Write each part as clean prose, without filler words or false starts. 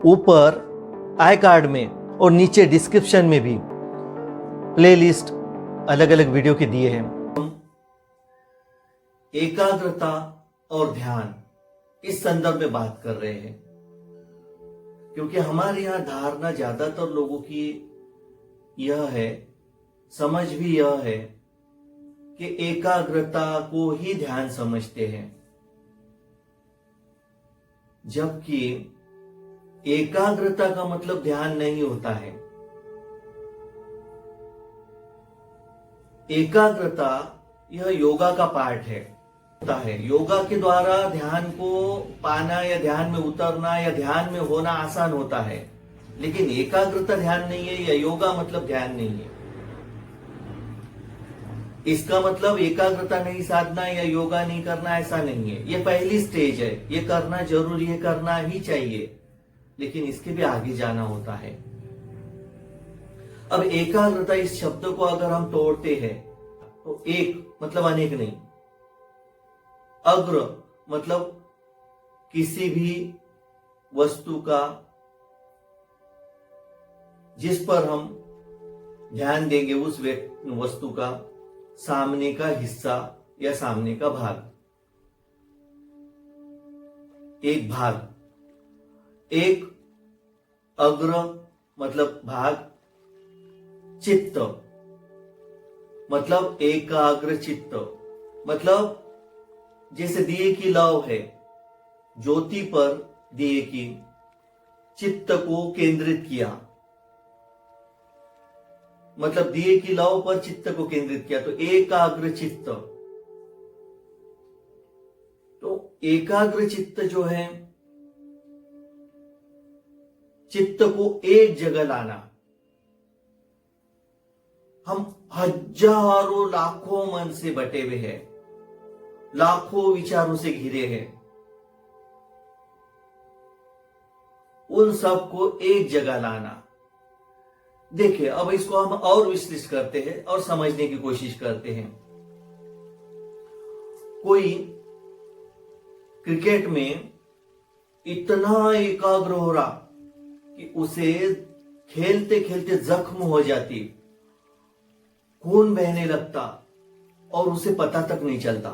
ऊपर I card में और नीचे डिस्क्रिप्शन में भी प्लेलिस्ट अलग अलग वीडियो के दिए हैं। एकाग्रता और ध्यान इस संदर्भ में बात कर रहे हैं, क्योंकि हमारे यहां धारणा ज्यादातर लोगों की यह है, समझ भी यह है कि एकाग्रता को ही ध्यान समझते हैं, जबकि एकाग्रता का मतलब ध्यान नहीं होता है। एकाग्रता यह योगा का पार्ट है। योगा के द्वारा ध्यान को पाना या ध्यान में उतरना या ध्यान में होना आसान होता है, लेकिन एकाग्रता ध्यान नहीं है या योगा मतलब ध्यान नहीं है। इसका मतलब एकाग्रता नहीं साधना या योगा नहीं करना ऐसा नहीं है। यह पहली स्टेज है, यह करना जरूरी है, करना ही चाहिए, लेकिन इसके भी आगे जाना होता है। अब एकाग्रता इस शब्द को अगर हम तोड़ते हैं तो एक मतलब अनेक नहीं, अग्र मतलब किसी भी वस्तु का जिस पर हम ध्यान देंगे उस वस्तु का सामने का हिस्सा या सामने का भाग, एक भाग। एक अग्र मतलब भाग, चित्त मतलब एकाग्र चित्त, मतलब जैसे दिए की लौ है, ज्योति पर दिए की चित्त को केंद्रित किया, मतलब दिए की लौ पर चित्त को केंद्रित किया, तो एकाग्र चित्त। तो एकाग्र चित्त जो है, चित्त को एक जगह लाना। हम हजारों लाखों मन से बटे हुए हैं, लाखों विचारों से घिरे हैं, उन सबको एक जगह लाना। देखिए, अब इसको हम और विश्लेषण करते हैं और समझने की कोशिश करते हैं। कोई क्रिकेट में इतना एकाग्र हो रहा कि उसे खेलते खेलते जख्म हो जाती, खून बहने लगता और उसे पता तक नहीं चलता,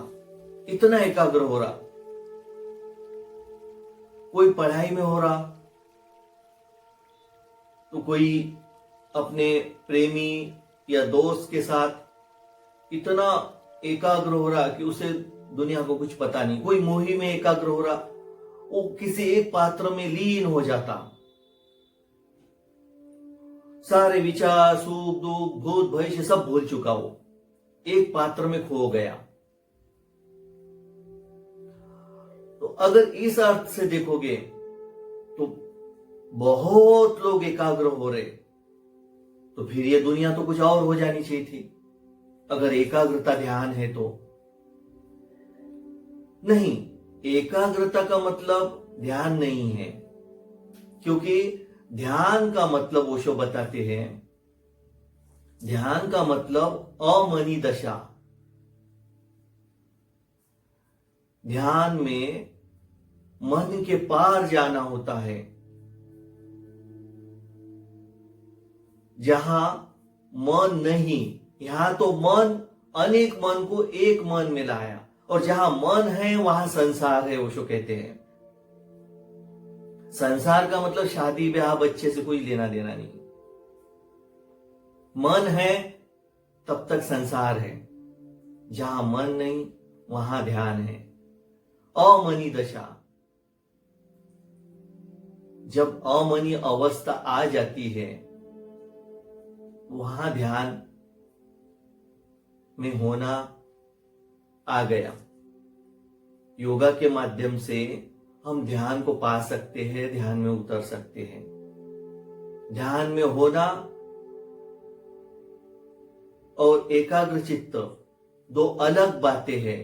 इतना एकाग्र हो रहा। कोई पढ़ाई में हो रहा तो कोई अपने प्रेमी या दोस्त के साथ इतना एकाग्र हो रहा कि उसे दुनिया को कुछ पता नहीं। कोई मोही में एकाग्र हो रहा, वो किसी एक पात्र में लीन हो जाता, सारे विचार, सुख दुख, भूत भविष्य सब भूल चुका, वो एक पात्र में खो गया। तो अगर इस अर्थ से देखोगे तो बहुत लोग एकाग्र हो रहे, तो फिर ये दुनिया तो कुछ और हो जानी चाहिए थी, अगर एकाग्रता ध्यान है तो। नहीं, एकाग्रता का मतलब ध्यान नहीं है, क्योंकि ध्यान का मतलब ओशो बताते हैं, ध्यान का मतलब अमनी दशा। ध्यान में मन के पार जाना होता है, जहां मन नहीं, यहां तो मन अनेक मन को एक मन में लाया, और जहां मन है वहां संसार है, ओशो कहते हैं। संसार का मतलब शादी ब्याह बच्चे से कोई लेना देना नहीं। मन है तब तक संसार है, जहां मन नहीं वहां ध्यान है, अमनी दशा। जब अमनी अवस्था आ जाती है, वहां ध्यान में होना आ गया। योगा के माध्यम से हम ध्यान को पा सकते हैं, ध्यान में उतर सकते हैं। ध्यान में होना और एकाग्र चित्त दो अलग बातें हैं,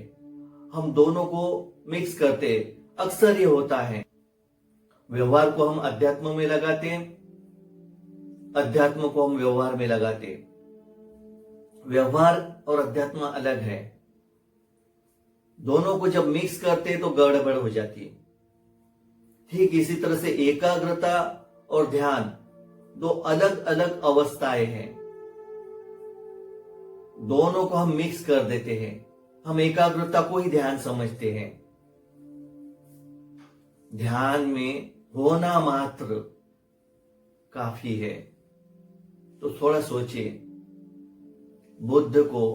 हम दोनों को मिक्स करते। अक्सर ये होता है, व्यवहार को हम अध्यात्म में लगाते हैं, अध्यात्म को हम व्यवहार में लगाते। व्यवहार और अध्यात्म अलग है, दोनों को जब मिक्स करते तो गड़बड़ हो जाती है। ठीक इसी तरह से एकाग्रता और ध्यान दो अलग अलग अवस्थाएं हैं। दोनों को हम मिक्स कर देते हैं। हम एकाग्रता को ही ध्यान समझते हैं। ध्यान में होना मात्र काफी है। तो थोड़ा सोचिए, बुद्ध को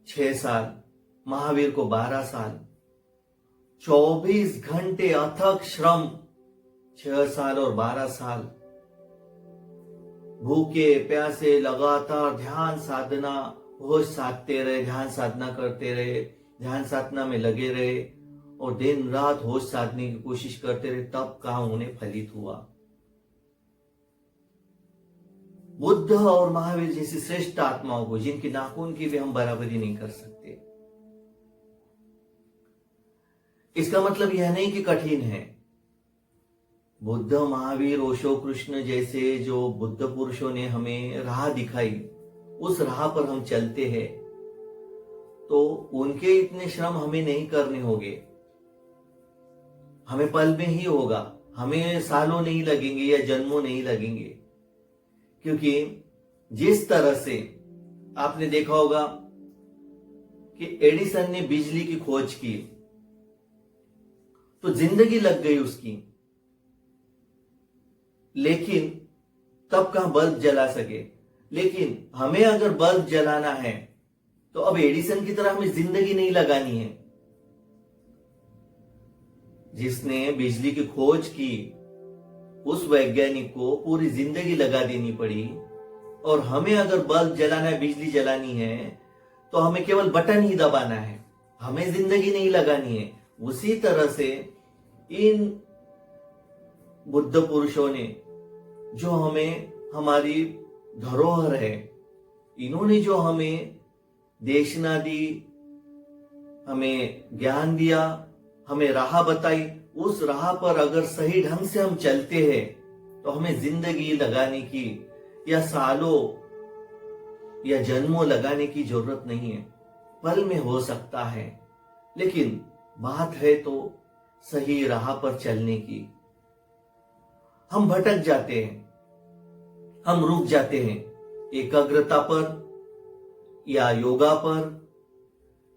6 साल, महावीर को 12 साल, 24 घंटे अथक श्रम, 6 साल और 12 साल, भूखे प्यासे लगातार ध्यान साधना, होश साधते रहे, ध्यान साधना करते रहे, ध्यान साधना में लगे रहे और दिन रात होश साधने की कोशिश करते रहे, तब कहां उन्हें फलित हुआ। बुद्ध और महावीर जैसी श्रेष्ठ आत्माओं को, जिनकी नाखून की भी हम बराबरी नहीं कर सकते। इसका मतलब यह नहीं कि कठिन है। बुद्ध, महावीर, ओशो, कृष्ण जैसे जो बुद्ध पुरुषों ने हमें राह दिखाई, उस राह पर हम चलते हैं तो उनके इतने श्रम हमें नहीं करने होंगे। हमें पल में ही होगा, हमें सालों नहीं लगेंगे या जन्मों नहीं लगेंगे। क्योंकि जिस तरह से आपने देखा होगा कि एडिसन ने बिजली की खोज की तो जिंदगी लग गई उसकी, लेकिन तब कहां बल्ब जला सके। लेकिन हमें अगर बल्ब जलाना है तो अब एडिसन की तरह हमें जिंदगी नहीं लगानी है। जिसने बिजली की खोज की उस वैज्ञानिक को पूरी जिंदगी लगा देनी पड़ी, और हमें अगर बल्ब जलाना है, बिजली जलानी है, तो हमें केवल बटन ही दबाना है, हमें जिंदगी नहीं लगानी है। उसी तरह से इन बुद्ध पुरुषों ने, जो हमें हमारी धरोहर है, इन्होंने जो हमें देशना दी, हमें ज्ञान दिया, हमें राह बताई, उस राह पर अगर सही ढंग से हम चलते हैं तो हमें जिंदगी लगाने की या सालों या जन्मों लगाने की जरूरत नहीं है। पल में हो सकता है, लेकिन बात है तो सही राह पर चलने की। हम भटक जाते हैं, हम रुक जाते हैं एकाग्रता पर या योगा पर,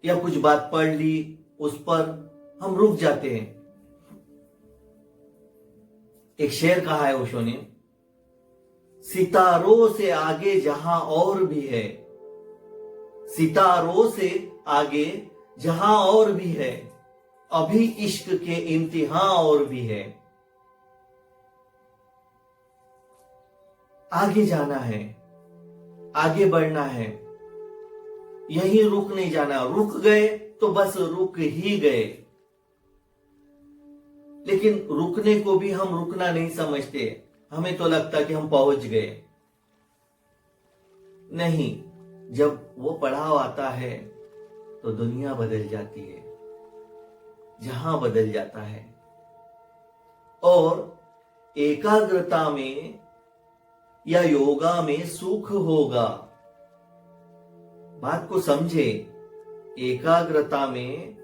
या कुछ बात पढ़ ली उस पर हम रुक जाते हैं। एक शेर कहा है ओशो ने, सितारों से आगे जहां और भी है, सितारों से आगे जहां और भी है, अभी इश्क के इम्तिहान और भी है। आगे जाना है, आगे बढ़ना है, यहीं रुक नहीं जाना। रुक गए तो बस रुक ही गए। लेकिन रुकने को भी हम रुकना नहीं समझते। हमें तो लगता कि हम पहुंच गए। नहीं, जब वो पड़ाव आता है तो दुनिया बदल जाती है, जहां बदल जाता है। और एकाग्रता में या योगा में सुख होगा। बात को समझे, एकाग्रता में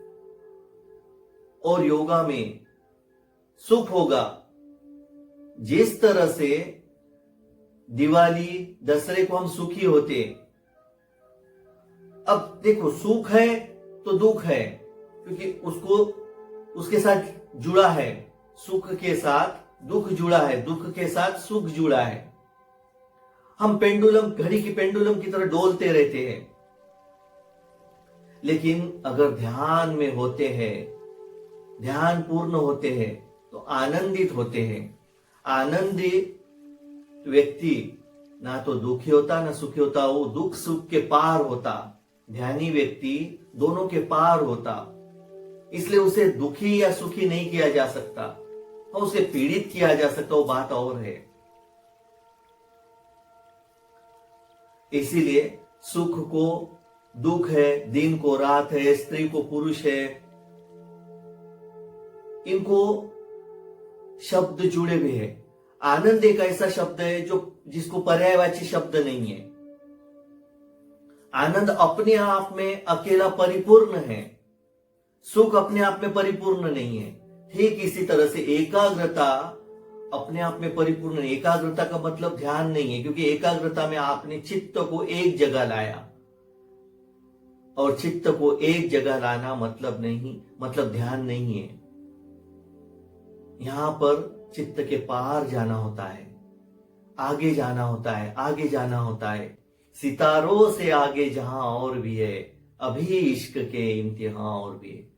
और योगा में सुख होगा। जिस तरह से दिवाली, दशहरे को हम सुखी होते, अब देखो सुख है तो दुख है, क्योंकि उसको उसके साथ जुड़ा है। सुख के साथ दुख जुड़ा है, दुख के साथ सुख जुड़ा है। हम पेंडुलम, घड़ी की पेंडुलम की तरह डोलते रहते हैं। लेकिन अगर ध्यान में होते हैं, ध्यान पूर्ण होते हैं, तो आनंदित होते हैं। आनंदित व्यक्ति ना तो दुखी होता ना सुखी होता, वो दुख सुख के पार होता। ध्यानी व्यक्ति दोनों के पार होता। इसलिए उसे दुखी या सुखी नहीं किया जा सकता, और उसे पीड़ित किया जा सकता, वो बात और है। इसीलिए सुख को दुख है, दिन को रात है, स्त्री को पुरुष है, इनको शब्द जुड़े हुए हैं। आनंद एक ऐसा शब्द है जो जिसको पर्यायवाची शब्द नहीं है। आनंद अपने आप में अकेला परिपूर्ण है। सुख अपने आप में परिपूर्ण नहीं है। ठीक इसी तरह से एकाग्रता अपने आप में परिपूर्ण नहीं। एकाग्रता का मतलब ध्यान नहीं है, क्योंकि एकाग्रता में आपने चित्त को एक जगह लाया, और चित्त को एक जगह लाना मतलब ध्यान नहीं है। यहां पर चित्त के पार जाना होता है, आगे जाना होता है, आगे जाना होता है। सितारों से आगे जहां और भी है, अभी इश्क के इम्तिहान और भी है।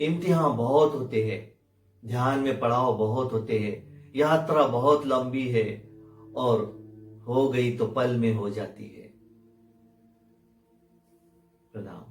इम्तिहान बहुत होते हैं, ध्यान में पड़ाव बहुत होते हैं, यात्रा बहुत लंबी है, और हो गई तो पल में हो जाती है। प्रणाम।